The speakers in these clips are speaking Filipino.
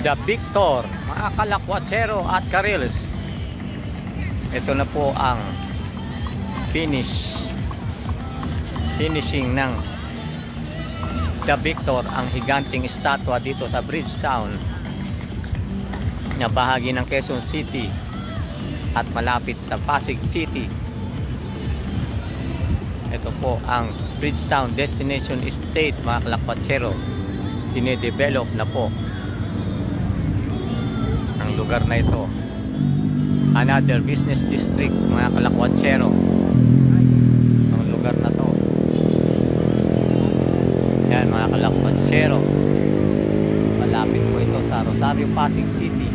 The Victor, mga kalakwatsyero at karils. Ito na po ang finishing ng The Victor, ang higanting estatwa dito sa Bridgetown na bahagi ng Quezon City at malapit sa Pasig City. Ito po ang Bridgetown Destination Estate, mga kalakwatsyero. Dinedevelop na po ang lugar na ito. Another business district, mga kalakwatsyero, ang lugar na to. Yan, mga kalakwatsyero, malapit po ito sa Rosario, Pasig City.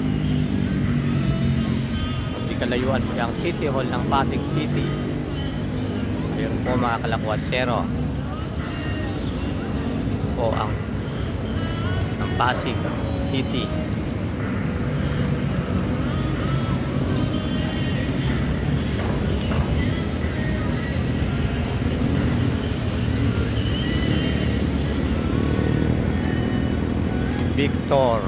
Hindi kalayuan po yung City Hall ng Pasig City. Ayun po, mga kalakwatsyero, po ang Pasig City. Victor.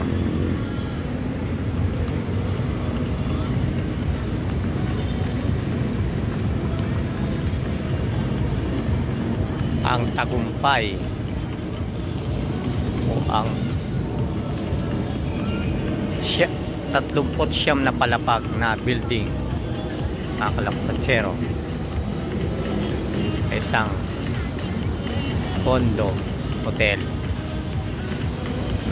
Ang tagumpay o ang 39 na palapag na building, mga kalakwatsyero, isang condo hotel.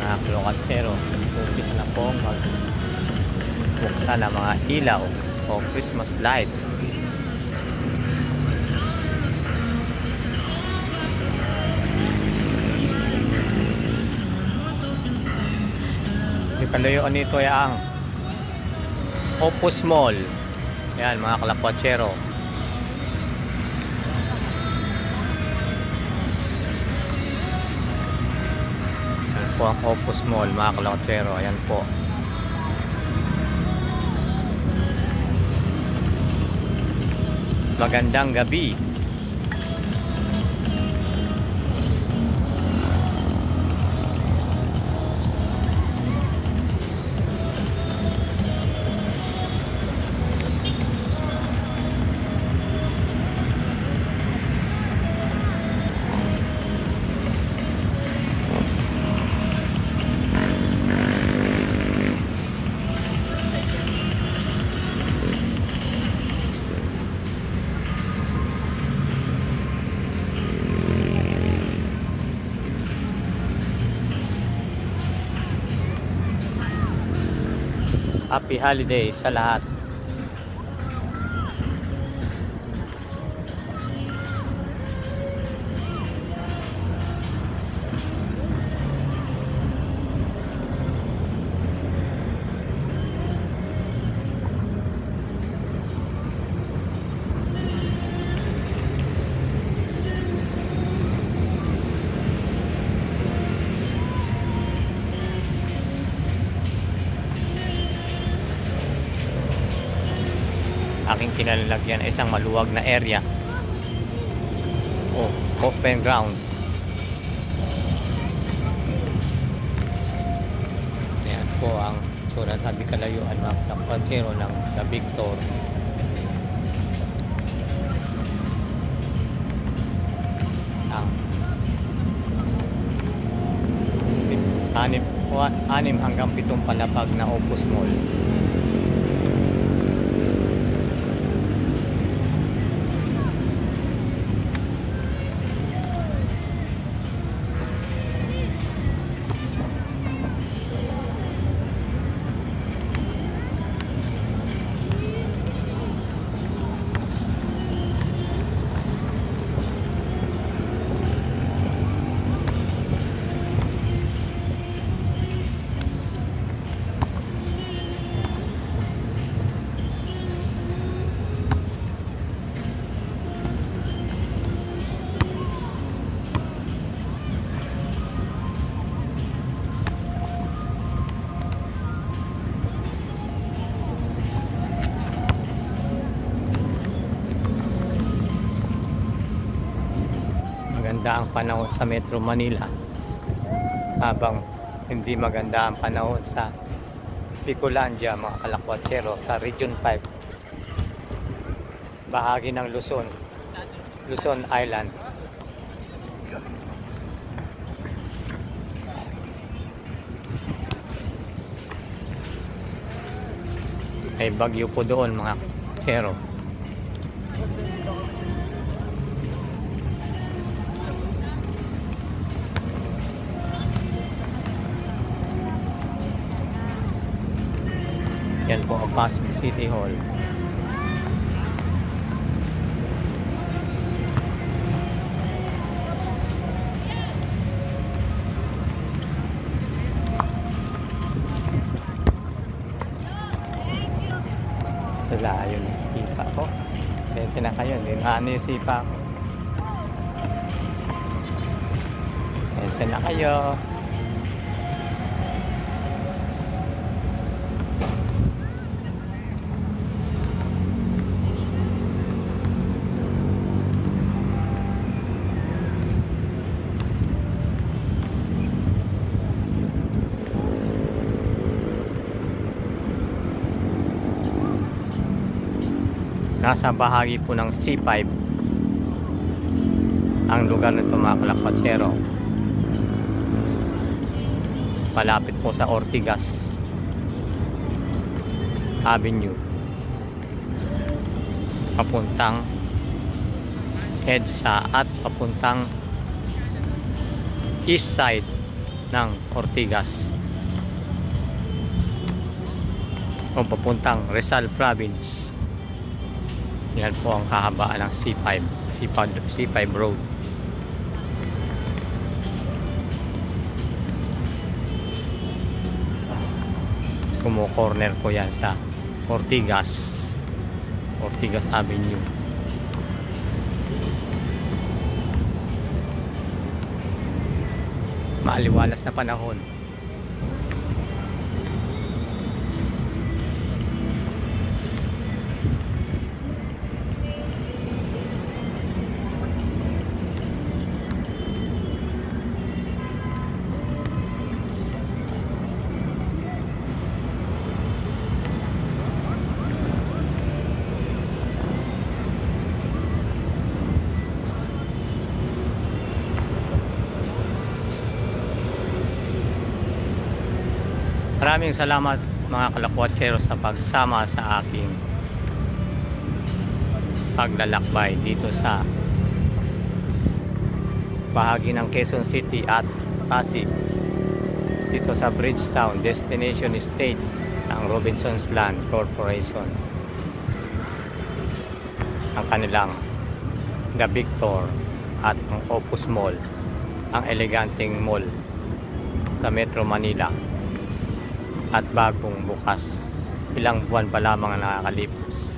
Mga kalakwatsyero, umpisa na pong magbuksan ng mga ilaw o Christmas light. Kalayuan nito ay ang Opus Mall. Yan, mga kalakwatsyero. Yan po ang Opus Mall, mga kalakwatsyero. Ayan po. Magandang gabi. Happy holidays sa lahat. Aking kinalalagyan ay isang maluwag na area o open ground. Ayan po ang sura sa di kalayuan, mga kalakwatsyero, ng The Victor. Ang 6 hanggang 7 palapag na Opus Mall. Maganda ang panahon sa Metro Manila habang hindi maganda ang panahon sa Bicolandia mga kalakwatsero, sa Region 5, bahagi ng Luzon Island. May bagyo po doon mga kalakwatsero. Yan po ang Pasig City Hall. Wala yun yung sipa ko. Pwede na kayo, hindi na ano yung sipa ko. Pwede na kayo. Nasa bahagi po ng C5 ang lugar nito mga kalakwatsero. Palapit po sa Ortigas Avenue, papuntang EDSA at papuntang east side ng Ortigas o papuntang Rizal Province. Yan po ang kahabaan ng C5 Road. Kumo-corner po yan sa Ortigas Avenue. Maaliwalas na panahon. Maraming salamat mga kalakwatsero sa pagsama sa aking paglalakbay dito sa bahagi ng Quezon City at Pasig, dito sa Bridgetown Destination Estate ng Robinsons Land Corporation. Ang kanilang The Victor at ang Opus Mall, ang eleganteng mall sa Metro Manila, at bagong bukas, ilang buwan pa lamang ang nakakalipas.